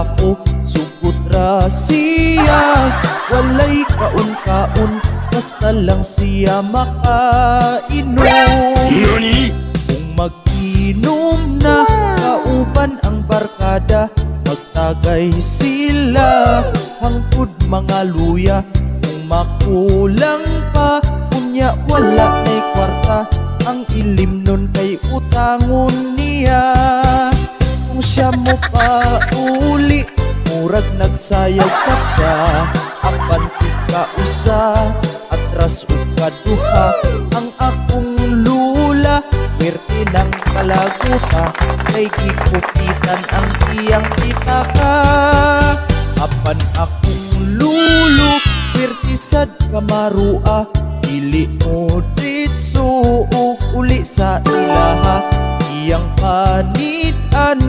ako sugod ra siya. Walay kaun-kaun, basta lang siya makainom. NANI?! Kung mag-inom na kauban ang barkada, magtagay sila hangtod mga luya. Kung makulang pa, kunya wala na'y kwarta, ang ilim nun kay utangon niya. Kung siya mo pa uli, murag nagsayag ka siya. Apan tika usa, atras o kaduha, ang akong lula, werte ng kalaguta, kay gikupitan ang iyang pitaka. Apan akong lulo, werte sad kamarua, dili mo ditso uli sa ilaha, iyang panitan